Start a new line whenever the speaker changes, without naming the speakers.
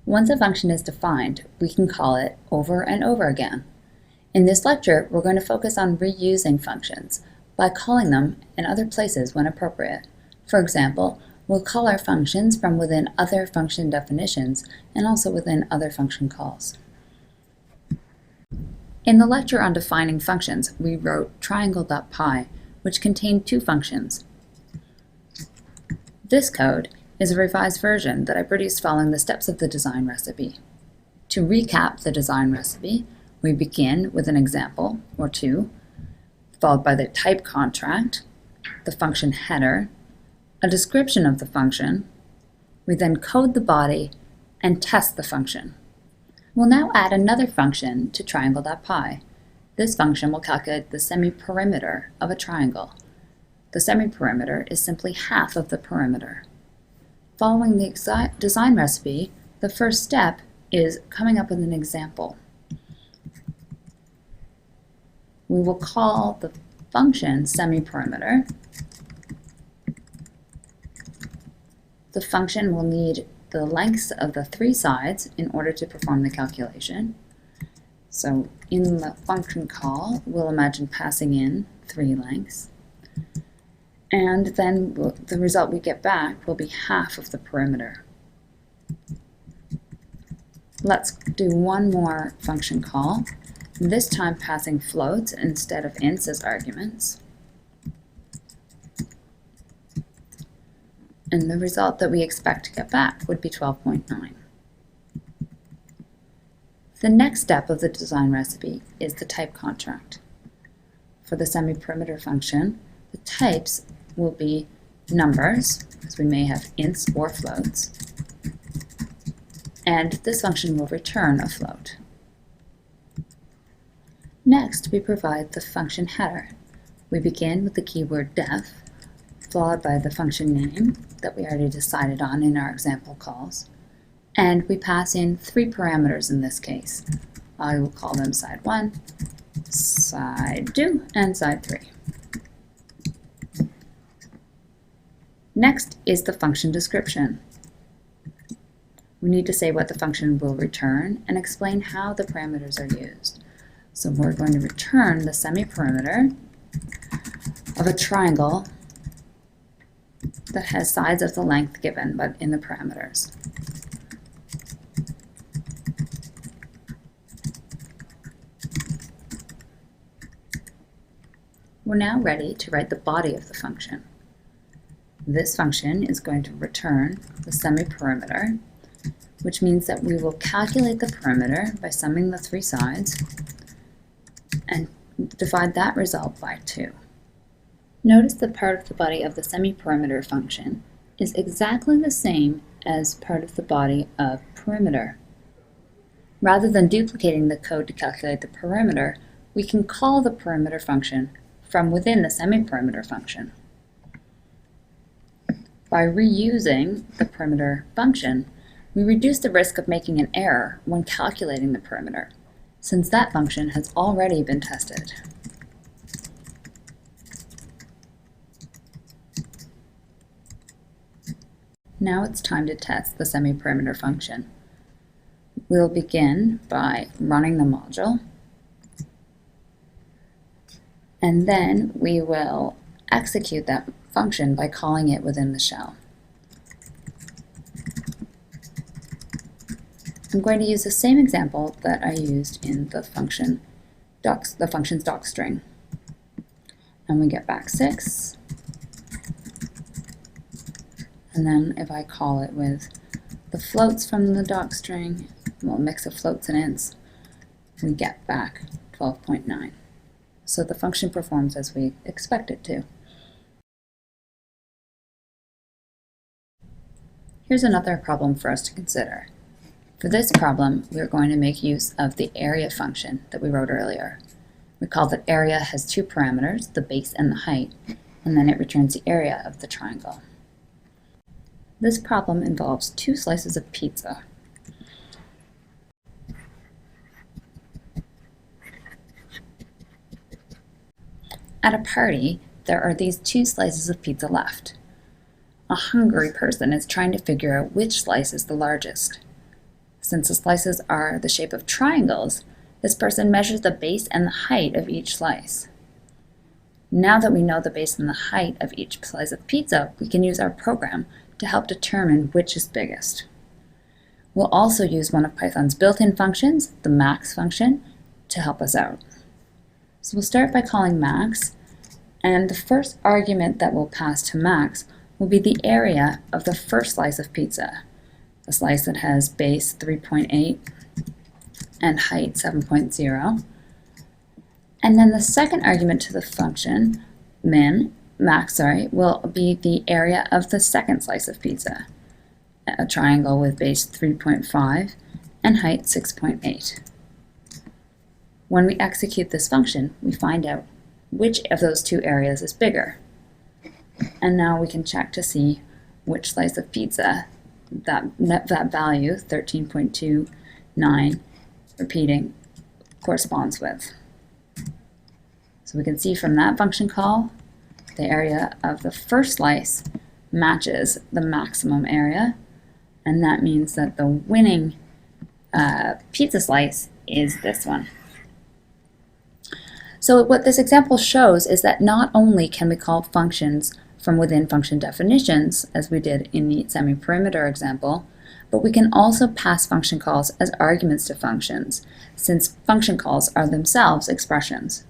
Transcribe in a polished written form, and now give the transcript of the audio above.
Once a function is defined, we can call it over and over again. In this lecture, we're going to focus on reusing functions by calling them in other places when appropriate. For example, we'll call our functions from within other function definitions and also within other function calls. In the lecture on defining functions, we wrote triangle.py, which contained two functions. This code is a revised version that I produced following the steps of the design recipe. To recap the design recipe, we begin with an example or two, followed by the type contract, the function header, a description of the function. We then code the body and test the function. We'll now add another function to triangle.py. This function will calculate the semi-perimeter of a triangle. The semi-perimeter is simply half of the perimeter. Following the design recipe, the first step is coming up with an example. We will call the function semi-perimeter. The function will need the lengths of the three sides in order to perform the calculation. So in the function call, we'll imagine passing in 3 lengths. And then the result we get back will be half of the perimeter. Let's do one more function call, this time passing floats instead of ints as arguments. And the result that we expect to get back would be 12.9. The next step of the design recipe is the type contract. For the semi-perimeter function, the types will be numbers, because we may have ints or floats, and this function will return a float. Next, we provide the function header. We begin with the keyword def, followed by the function name that we already decided on in our example calls, and we pass in 3 parameters in this case. I will call them side 1, side 2, and side 3. Next is the function description. We need to say what the function will return and explain how the parameters are used. So we're going to return the semi-perimeter of a triangle that has sides of the length given, but in the parameters. We're now ready to write the body of the function. This function is going to return the semi-perimeter, which means that we will calculate the perimeter by summing the 3 sides and divide that result by 2. Notice that part of the body of the semi-perimeter function is exactly the same as part of the body of perimeter. Rather than duplicating the code to calculate the perimeter, we can call the perimeter function from within the semi-perimeter function. By reusing the perimeter function, we reduce the risk of making an error when calculating the perimeter, since that function has already been tested. Now it's time to test the semi-perimeter function. We'll begin by running the module, and then we will execute that function by calling it within the shell. I'm going to use the same example that I used in the function's docstring. And we get back 6. And then if I call it with the floats from the docstring, well, a mix of floats and ints, we get back 12.9. So the function performs as we expect it to. Here's another problem for us to consider. For this problem, we're going to make use of the area function that we wrote earlier. Recall that area has 2 parameters, the base and the height, and then it returns the area of the triangle. This problem involves 2 slices of pizza. At a party, there are these 2 slices of pizza left. A hungry person is trying to figure out which slice is the largest. Since the slices are the shape of triangles, this person measures the base and the height of each slice. Now that we know the base and the height of each slice of pizza, we can use our program to help determine which is biggest. We'll also use one of Python's built-in functions, the max function, to help us out. So we'll start by calling max, and the first argument that we'll pass to max will be the area of the first slice of pizza, a slice that has base 3.8 and height 7.0. And then the second argument to the function, max, will be the area of the second slice of pizza, a triangle with base 3.5 and height 6.8. When we execute this function, we find out which of those two areas is bigger. And now we can check to see which slice of pizza that value, 13.29, repeating, corresponds with. So we can see from that function call, the area of the first slice matches the maximum area, and that means that the winning pizza slice is this one. So what this example shows is that not only can we call functions from within function definitions, as we did in the semi-perimeter example, but we can also pass function calls as arguments to functions, since function calls are themselves expressions.